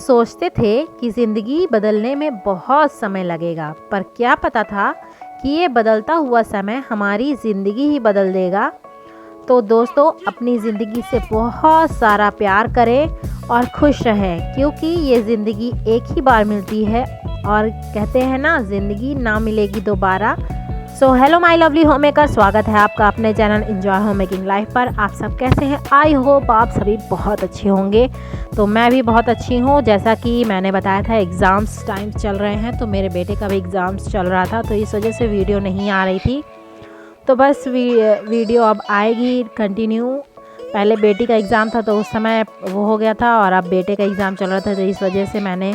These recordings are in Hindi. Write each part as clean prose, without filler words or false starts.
सोचते थे कि ज़िंदगी बदलने में बहुत समय लगेगा, पर क्या पता था कि ये बदलता हुआ समय हमारी ज़िंदगी ही बदल देगा। तो दोस्तों, अपनी ज़िंदगी से बहुत सारा प्यार करें और खुश रहें, क्योंकि ये ज़िंदगी एक ही बार मिलती है और कहते हैं ना, ज़िंदगी ना मिलेगी दोबारा। So hello my lovely home maker, स्वागत है आपका अपने channel enjoy home making life पर। आप सब कैसे हैं? आई होप आप सभी बहुत अच्छे होंगे। तो मैं भी बहुत अच्छी हूँ। जैसा कि मैंने बताया था, एग्ज़ाम्स टाइम चल रहे हैं, तो मेरे बेटे का भी एग्ज़ाम्स चल रहा था, तो इस वजह से वीडियो नहीं आ रही थी। तो बस वीडियो अब आएगी कंटिन्यू। पहले बेटी का एग्ज़ाम था तो उस समय वो हो गया था, और अब बेटे का एग्ज़ाम चल रहा था, तो इस वजह से मैंने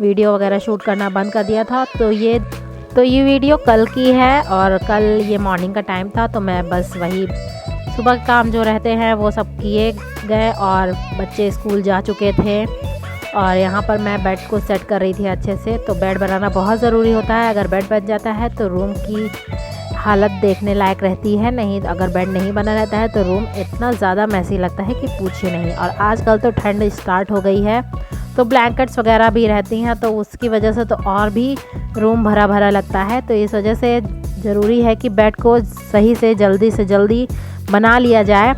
वीडियो वगैरह शूट करना बंद कर दिया था। तो ये वीडियो कल की है, और कल ये मॉर्निंग का टाइम था, तो मैं बस वही सुबह के काम जो रहते हैं वो सब किए गए, और बच्चे स्कूल जा चुके थे। और यहाँ पर मैं बेड को सेट कर रही थी अच्छे से। तो बेड बनाना बहुत ज़रूरी होता है। अगर बेड बन जाता है तो रूम की हालत देखने लायक रहती है। नहीं, अगर बेड नहीं बना रहता है तो रूम इतना ज़्यादा मैसी लगता है कि पूछिए नहीं। और आजकल तो ठंड स्टार्ट हो गई है, तो ब्लैंकेट्स वगैरह भी रहती हैं, तो उसकी वजह से तो और भी रूम भरा भरा लगता है। तो इस वजह से ज़रूरी है कि बेड को सही से जल्दी बना लिया जाए।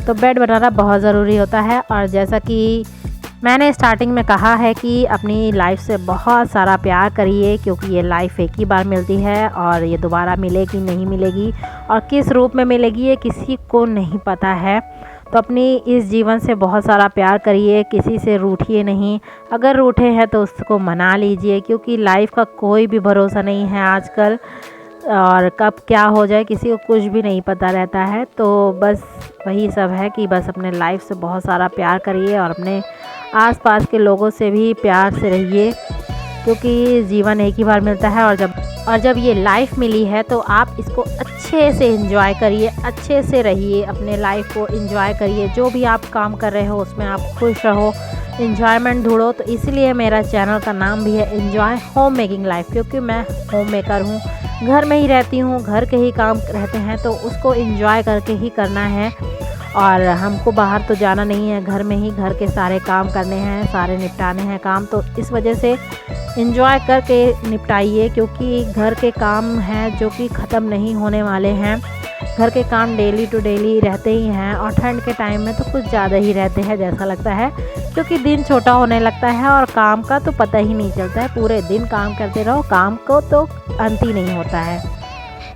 तो बेड बनाना बहुत ज़रूरी होता है। और जैसा कि मैंने स्टार्टिंग में कहा है कि अपनी लाइफ से बहुत सारा प्यार करिए, क्योंकि ये लाइफ एक ही बार मिलती है, और ये दोबारा मिलेगी नहीं मिलेगी, और किस रूप में मिलेगी ये किसी को नहीं पता है। तो अपनी इस जीवन से बहुत सारा प्यार करिए, किसी से रूठिए नहीं। अगर रूठे हैं तो उसको मना लीजिए, क्योंकि लाइफ का कोई भी भरोसा नहीं है आजकल, और कब क्या हो जाए किसी को कुछ भी नहीं पता रहता है। तो बस वही सब है कि बस अपने लाइफ से बहुत सारा प्यार करिए, और अपने आसपास के लोगों से भी प्यार से रहिए, क्योंकि जीवन एक ही बार मिलता है। और जब ये लाइफ मिली है तो आप इसको अच्छे से एंजॉय करिए, अच्छे से रहिए, अपने लाइफ को एंजॉय करिए। जो भी आप काम कर रहे हो उसमें आप खुश रहो, एंजॉयमेंट ढूंढो। तो इसलिए मेरा चैनल का नाम भी है एंजॉय होम मेकिंग लाइफ, क्योंकि मैं होम मेकर हूँ, घर में ही रहती हूँ, घर के ही काम रहते हैं, तो उसको एंजॉय करके ही करना है। और हमको बाहर तो जाना नहीं है, घर में ही घर के सारे काम करने हैं, सारे निपटाने हैं काम। तो इस वजह से एंजॉय करके निपटाइए, क्योंकि घर के काम हैं जो कि ख़त्म नहीं होने वाले हैं। घर के काम डेली टू डेली रहते ही हैं, और ठंड के टाइम में तो कुछ ज़्यादा ही रहते हैं जैसा लगता है, क्योंकि दिन छोटा होने लगता है और काम का तो पता ही नहीं चलता है। पूरे दिन काम करते रहो, काम को तो अंत ही नहीं होता है।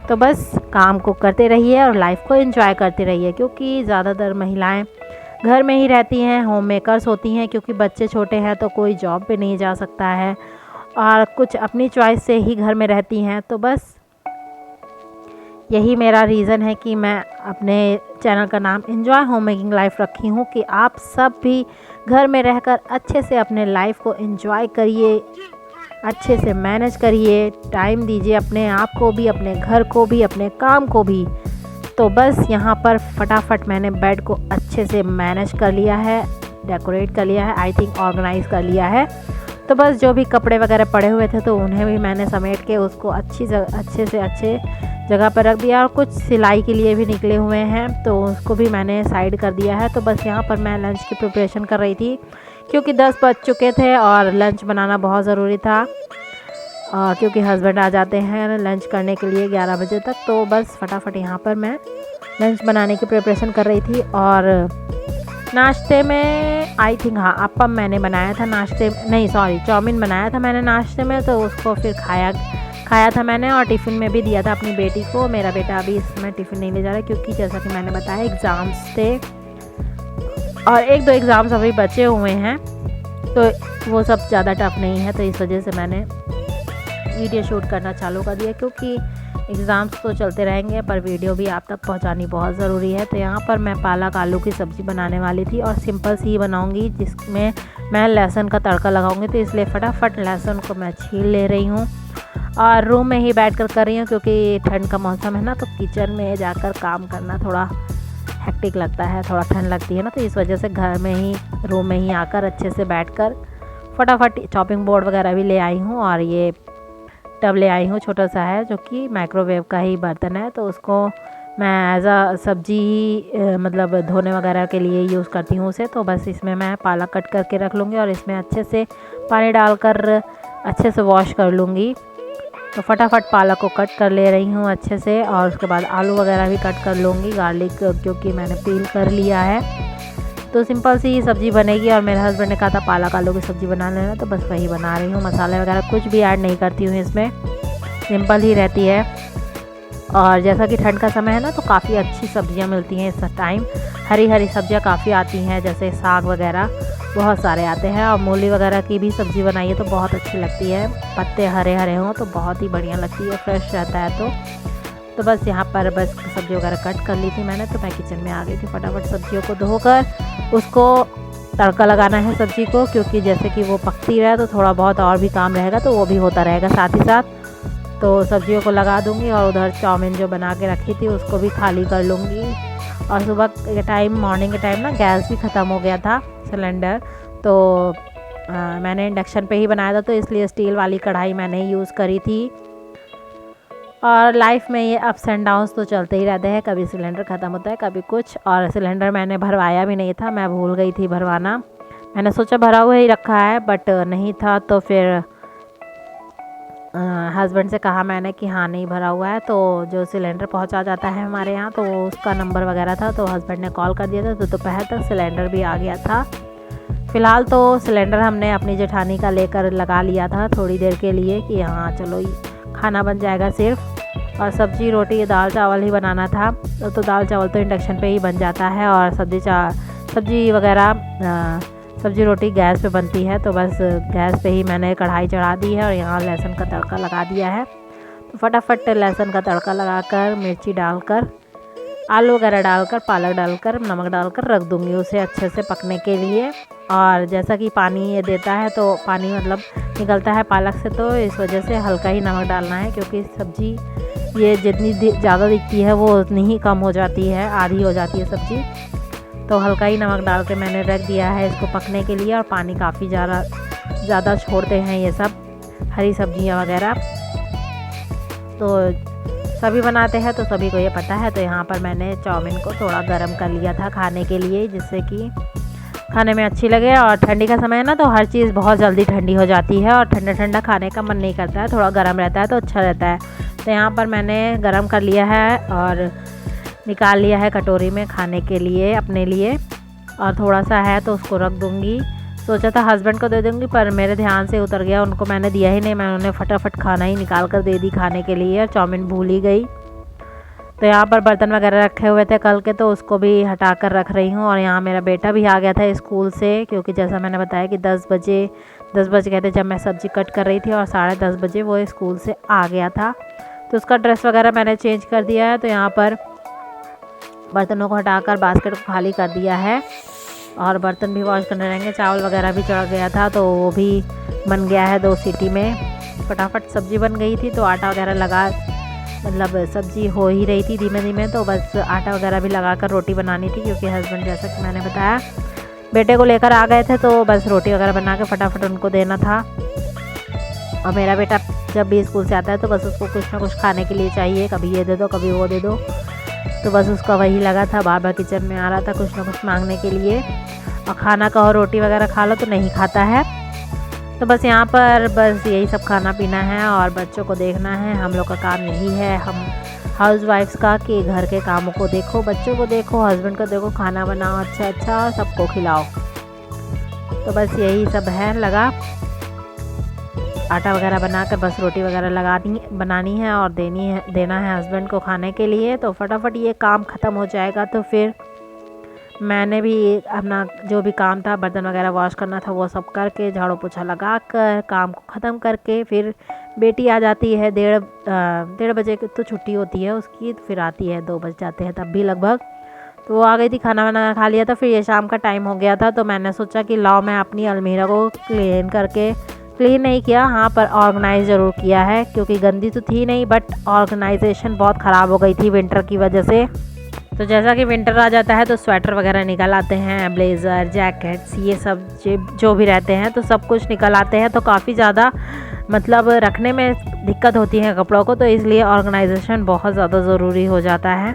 तो बस काम को करते रहिए और लाइफ को एंजॉय करते रहिए, क्योंकि ज़्यादातर महिलाएं घर में ही रहती हैं, होम मेकर्स होती हैं, क्योंकि बच्चे छोटे हैं तो कोई जॉब पे नहीं जा सकता है, और कुछ अपनी चॉइस से ही घर में रहती हैं। तो बस यही मेरा रीज़न है कि मैं अपने चैनल का नाम एंजॉय होम मेकिंग लाइफ रखी हूँ, कि आप सब भी घर में रहकर अच्छे से अपने लाइफ को एंजॉय करिए, अच्छे से मैनेज करिए, टाइम दीजिए अपने आप को भी, अपने घर को भी, अपने काम को भी। तो बस यहाँ पर फटाफट मैंने बेड को अच्छे से मैनेज कर लिया है, डेकोरेट कर लिया है, आई थिंक ऑर्गेनाइज़ कर लिया है। तो बस जो भी कपड़े वगैरह पड़े हुए थे तो उन्हें भी मैंने समेट के उसको अच्छे जगह पर रख दिया, और कुछ सिलाई के लिए भी निकले हुए हैं तो उसको भी मैंने साइड कर दिया है। तो बस यहाँ पर मैं लंच की प्रिपरेशन कर रही थी, क्योंकि 10 बज चुके थे और लंच बनाना बहुत ज़रूरी था, क्योंकि हस्बैंड आ जाते हैं लंच करने के लिए 11 बजे तक। तो बस फटाफट यहाँ पर मैं लंच बनाने की प्रिपरेशन कर रही थी। और नाश्ते में आई थिंक अप्पम मैंने बनाया था, चाउमीन बनाया था मैंने नाश्ते में, तो उसको फिर खाया था मैंने, और टिफ़िन में भी दिया था अपनी बेटी को। मेरा बेटा अभी इस समय टिफ़िन नहीं ले जा रहा, क्योंकि जैसा कि मैंने बताया एग्ज़ाम्स थे, और 1-2 एग्ज़ाम्स अभी बचे हुए हैं, तो वो सब ज़्यादा टफ नहीं है। तो इस वजह से मैंने वीडियो शूट करना चालू कर दिया, क्योंकि एग्ज़ाम्स तो चलते रहेंगे पर वीडियो भी आप तक पहुंचानी बहुत ज़रूरी है। तो यहाँ पर मैं पालक आलू की सब्ज़ी बनाने वाली थी, और सिंपल सी बनाऊंगी, जिसमें मैं लहसुन का तड़का लगाऊंगी। तो इसलिए फटाफट लहसुन को मैं छील ले रही हूँ, और रूम में ही बैठ कर रही हूँ, क्योंकि ठंड का मौसम है ना, तो किचन में जाकर काम करना थोड़ा हेक्टिक लगता है, थोड़ा ठंड लगती है ना। तो इस वजह से घर में ही रूम में ही आकर अच्छे से बैठकर फटाफट चॉपिंग बोर्ड वगैरह भी ले आई हूँ, और ये टब ले आई हूँ, छोटा सा है, जो कि माइक्रोवेव का ही बर्तन है। तो उसको मैं एज अ सब्जी मतलब धोने वगैरह के लिए यूज़ करती हूँ उसे। तो बस इसमें मैं पालक कट करके रख लूँगी और इसमें अच्छे से पानी डालकर अच्छे से वॉश कर लूँगी। तो फटाफट पालक को कट कर ले रही हूँ अच्छे से, और उसके बाद आलू वगैरह भी कट कर लूँगी, गार्लिक क्योंकि मैंने पील कर लिया है। तो सिंपल सी सब्ज़ी बनेगी। और मेरे हस्बैंड ने कहा था पालक आलू की सब्ज़ी बना लेना, तो बस वही बना रही हूँ। मसाले वगैरह कुछ भी ऐड नहीं करती हूँ इसमें, सिंपल ही रहती है। और जैसा कि ठंड का समय है ना, तो काफ़ी अच्छी सब्जियां मिलती हैं इस टाइम। हरी हरी सब्जियां काफ़ी आती हैं, जैसे साग वगैरह बहुत सारे आते हैं। और मूली वगैरह की भी सब्ज़ी बनाइए तो बहुत अच्छी लगती है, पत्ते हरे हरे हों तो बहुत ही बढ़िया लगती है, फ्रेश रहता है। तो बस यहाँ पर बस सब्ज़ी वगैरह कट कर ली थी मैंने। तो मैं किचन में आ गई थी फटाफट सब्जियों को धोकर उसको तड़का लगाना है सब्ज़ी को, क्योंकि जैसे कि वो पकती रहे तो थोड़ा बहुत और भी काम रहेगा, तो वो भी होता रहेगा साथ ही साथ। तो सब्जियों को लगा दूंगी और उधर चाउमीन जो बना के रखी थी उसको भी खाली कर लूँगी। और सुबह के टाइम, मॉर्निंग के टाइम ना गैस भी ख़त्म हो गया था, सिलेंडर। तो मैंने इंडक्शन पे ही बनाया था, तो इसलिए स्टील वाली कढ़ाई मैंने यूज़ करी थी। और लाइफ में ये अप्स एंड डाउन्स तो चलते ही रहते हैं, कभी सिलेंडर ख़त्म होता है कभी कुछ। और सिलेंडर मैंने भरवाया भी नहीं था, मैं भूल गई थी भरवाना। मैंने सोचा भरा हुआ ही रखा है, बट नहीं था। तो फिर हस्बैंड से कहा मैंने कि हाँ नहीं भरा हुआ है। तो जो सिलेंडर पहुंचा जाता है हमारे यहाँ, तो वो उसका नंबर वगैरह था, तो हस्बैंड ने कॉल कर दिया था। तो दोपहर तक सिलेंडर भी आ गया था। फ़िलहाल तो सिलेंडर हमने अपनी जेठानी का लेकर लगा लिया था थोड़ी देर के लिए, कि हाँ चलो खाना बन जाएगा सिर्फ। और सब्ज़ी रोटी दाल चावल ही बनाना था, तो दाल चावल तो इंडक्शन पे ही बन जाता है। और सब्ज़ी वगैरह सब्ज़ी रोटी गैस पे बनती है। तो बस गैस पे ही मैंने कढ़ाई चढ़ा दी है और यहाँ लहसुन का तड़का लगा दिया है। तो फटाफट लहसुन का तड़का लगाकर, मिर्ची डालकर, आलू वगैरह डालकर, पालक डालकर, नमक डालकर रख दूँगी उसे अच्छे से पकने के लिए। और जैसा कि पानी ये देता है, तो पानी मतलब निकलता है पालक से, तो इस वजह से हल्का ही नमक डालना है, क्योंकि सब्ज़ी ये जितनी ज़्यादा दिखती है वो उतनी ही कम हो जाती है, आधी हो जाती है सब्ज़ी। तो हल्का ही नमक डाल के मैंने रख दिया है इसको पकने के लिए। और पानी काफ़ी ज़्यादा छोड़ते हैं ये सब हरी सब्जियां वगैरह, तो सभी बनाते हैं तो सभी को ये पता है। तो यहाँ पर मैंने चाउमीन को थोड़ा गर्म कर लिया था खाने के लिए, जिससे कि खाने में अच्छी लगे। और ठंडी का समय है ना, तो हर चीज़ बहुत जल्दी ठंडी हो जाती है और ठंडा ठंडा खाने का मन नहीं करता है, थोड़ा गर्म रहता है तो अच्छा रहता है। तो यहाँ पर मैंने गर्म कर लिया है और निकाल लिया है कटोरी में खाने के लिए अपने लिए। और थोड़ा सा है तो उसको रख दूँगी। सोचा था हस्बैंड को दे दूँगी, पर मेरे ध्यान से उतर गया, उनको मैंने दिया ही नहीं। मैं उन्हें फटाफट खाना ही निकाल कर दे दी खाने के लिए, और चाउमीन भूल ही गई। तो यहाँ पर बर्तन वगैरह रखे हुए थे कल के, तो उसको भी हटा कर रख रही हूँ। और यहाँ मेरा बेटा भी आ गया था स्कूल से, क्योंकि जैसा मैंने बताया कि 10 बज गए थे जब मैं सब्ज़ी कट कर रही थी, और 10:30 बजे वो स्कूल से आ गया था। तो उसका ड्रेस वगैरह मैंने चेंज कर दिया है। तो यहाँ पर बर्तनों को हटाकर बास्केट को खाली कर दिया है, और बर्तन भी वॉश करने रहेंगे। चावल वगैरह भी चढ़ गया था, तो वो भी बन गया है 2 सीटी में। फटाफट सब्ज़ी बन गई थी, तो आटा वगैरह लगा, मतलब सब्ज़ी हो ही रही थी धीमे धीमे, तो बस आटा वगैरह भी लगा कर रोटी बनानी थी, क्योंकि हस्बैंड जैसा कि मैंने बताया बेटे को लेकर आ गए थे, तो बस रोटी वगैरह बना के फटाफट उनको देना था। और मेरा बेटा जब भी स्कूल से आता है तो बस उसको कुछ ना कुछ खाने के लिए चाहिए, कभी ये दे दो कभी वो दे दो। तो बस उसका वही लगा था, बार बार किचन में आ रहा था कुछ ना कुछ मांगने के लिए। और खाना कहो रोटी वगैरह खा लो तो नहीं खाता है। तो बस यहाँ पर बस यही सब खाना पीना है और बच्चों को देखना है। हम लोग का काम यही है, हम हाउसवाइफ्स का, कि घर के कामों को देखो, बच्चों को देखो, हस्बैंड को देखो, खाना बनाओ अच्छा अच्छा, सबको खिलाओ। तो बस यही सब है लगा। आटा वगैरह बनाकर बस रोटी वगैरह बनानी है और देना है हस्बैंड को खाने के लिए। तो फटाफट ये काम ख़त्म हो जाएगा, तो फिर मैंने भी अपना जो भी काम था, बर्तन वगैरह वॉश करना था, वो सब करके, झाड़ू पोछा लगा कर काम को ख़त्म करके, फिर बेटी आ जाती है 1:30 बजे तो छुट्टी होती है उसकी, तो फिर आती है 2 बज जाते हैं तब भी लगभग। तो वो आ गई थी, खाना वाना खा लिया था। फिर ये शाम का टाइम हो गया था, तो मैंने सोचा कि लाओ मैं अपनी अलमीरा को क्लीन नहीं किया, हाँ पर ऑर्गेनाइज ज़रूर किया है, क्योंकि गंदी तो थी नहीं, बट ऑर्गेनाइजेशन बहुत ख़राब हो गई थी विंटर की वजह से। तो जैसा कि विंटर आ जाता है तो स्वेटर वगैरह निकल आते हैं, ब्लेज़र, जैकेट्स, ये सब जो भी रहते हैं तो सब कुछ निकल आते हैं। तो काफ़ी ज़्यादा मतलब रखने में दिक्कत होती है कपड़ों को, तो इसलिए ऑर्गेनाइजेशन बहुत ज़्यादा ज़रूरी हो जाता है।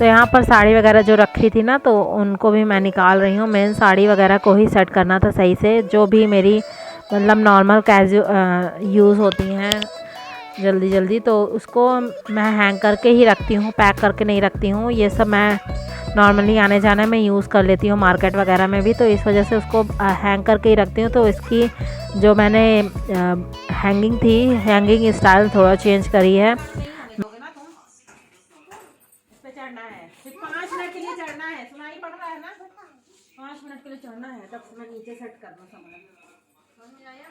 तो यहाँ पर साड़ी वगैरह जो रखी थी ना, तो उनको भी मैं निकाल रही हूँ। मेन साड़ी वगैरह को ही सेट करना था सही से, जो भी मेरी मतलब नॉर्मल यूज़ होती हैं जल्दी जल्दी, तो उसको मैं हैंग करके ही रखती हूँ, पैक करके नहीं रखती हूँ। ये सब मैं नॉर्मली आने जाने में यूज़ कर लेती हूँ मार्केट वगैरह में भी, तो इस वजह से उसको हैंग करके ही रखती हूँ। तो इसकी जो मैंने हैंगिंग थी, हैंगिंग स्टाइल थोड़ा चेंज करी है। चढ़ना है, सिर्फ 5 मिनट के लिए चढ़ना है, सुनाई पड़ रहा है ना, 5 मिनट के लिए चढ़ना है, तब से मैं नीचे सेट कर दूँ सामान। समझ में आया?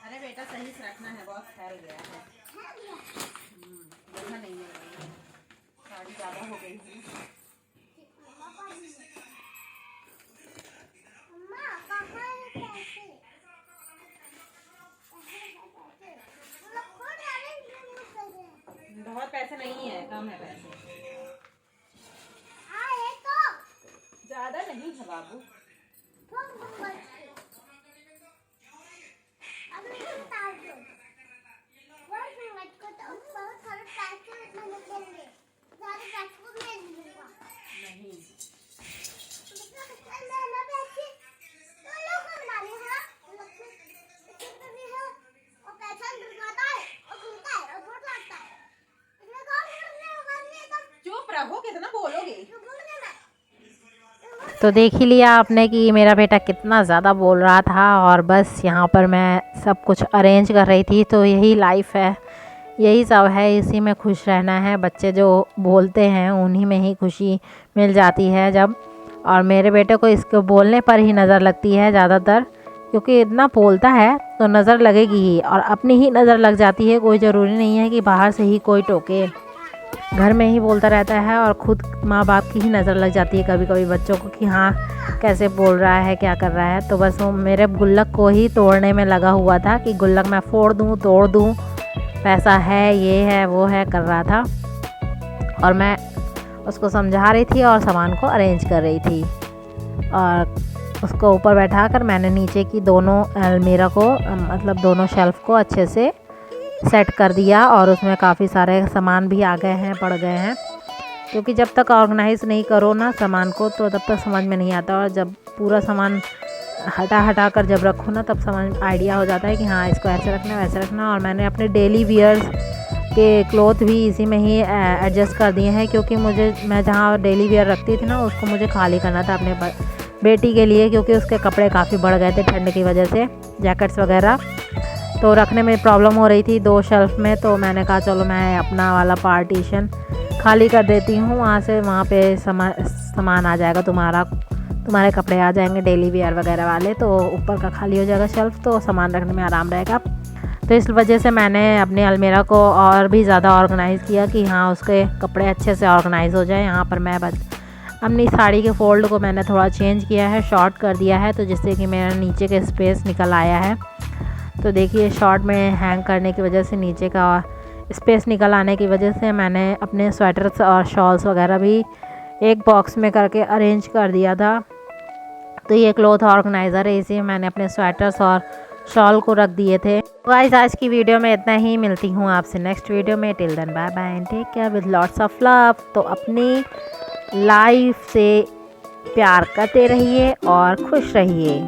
अरे बेटा सही से रखना है, बहुत फैल गया है, जगह नहीं मिल रही है, साड़ी ज़्यादा हो गई है। बहुत पैसे नहीं है, कम है पैसे, ज़्यादा नहीं है बाबू। चुप रहो, कितना बोलोगे। तो देख ही लिया आपने कि मेरा बेटा कितना ज़्यादा बोल रहा था, और बस यहाँ पर मैं सब कुछ अरेंज कर रही थी। तो यही लाइफ है, यही सब है, इसी में खुश रहना है। बच्चे जो बोलते हैं उन्हीं में ही खुशी मिल जाती है जब, और मेरे बेटे को इसको बोलने पर ही नज़र लगती है ज़्यादातर, क्योंकि इतना बोलता है तो नज़र लगेगी ही, और अपनी ही नज़र लग जाती है। कोई ज़रूरी नहीं है कि बाहर से ही कोई टोके, घर में ही बोलता रहता है, और ख़ुद माँ बाप की ही नज़र लग जाती है कभी कभी बच्चों को कि हाँ कैसे बोल रहा है, क्या कर रहा है। तो बस वो मेरे गुल्लक को ही तोड़ने में लगा हुआ था कि गुल्लक मैं फोड़ दूँ, तोड़ दूँ, पैसा है, ये है, वो है, कर रहा था। और मैं उसको समझा रही थी और सामान को अरेंज कर रही थी, और उसको ऊपर बैठा कर मैंने नीचे की दोनों अलमीरा को, मतलब दोनों शेल्फ़ को अच्छे से सेट कर दिया। और उसमें काफ़ी सारे सामान भी आ गए हैं, पड़ गए हैं, क्योंकि जब तक ऑर्गेनाइज़ नहीं करो ना सामान को, तो तब तक समझ में नहीं आता, और जब पूरा सामान हटा कर जब रखो ना, तब समझ आइडिया हो जाता है कि हाँ इसको ऐसे रखना है, वैसे रखना। और मैंने अपने डेली वियर्स के क्लॉथ भी इसी में ही एडजस्ट कर दिए हैं, क्योंकि मैं जहाँ डेली वियर रखती थी ना, उसको मुझे खाली करना था अपने बेटी के लिए, क्योंकि उसके कपड़े काफ़ी बढ़ गए थे ठंड की वजह से, जैकेट्स वगैरह, तो रखने में प्रॉब्लम हो रही थी 2 शेल्फ में। तो मैंने कहा चलो मैं अपना वाला पार्टीशन खाली कर देती हूँ, वहाँ से वहाँ पे सामान आ जाएगा, तुम्हारे कपड़े आ जाएंगे डेली वेयर वगैरह वाले, तो ऊपर का खाली हो जाएगा शेल्फ, तो सामान रखने में आराम रहेगा। तो इस वजह से मैंने अपने अलमीरा को और भी ज़्यादा ऑर्गेनाइज़ किया कि हाँ उसके कपड़े अच्छे से ऑर्गेनाइज़ हो जाए। यहाँ पर मैं अपनी साड़ी के फोल्ड को मैंने थोड़ा चेंज किया है, शॉर्ट कर दिया है, तो जिससे कि मेरा नीचे का स्पेस निकल आया है। तो देखिए शॉर्ट में हैंग करने की वजह से नीचे का स्पेस निकल आने की वजह से मैंने अपने स्वेटर्स और शॉल्स वगैरह भी एक बॉक्स में करके अरेंज कर दिया था। तो ये क्लॉथ ऑर्गेनाइज़र है, इसी में मैंने अपने स्वेटर्स और शॉल को रख दिए थे। गाइस आज की वीडियो में इतना ही, मिलती हूँ आपसे नेक्स्ट वीडियो में। Till then bye bye and take care with lots of love. तो अपनी लाइफ से प्यार करते रहिए और खुश रहिए।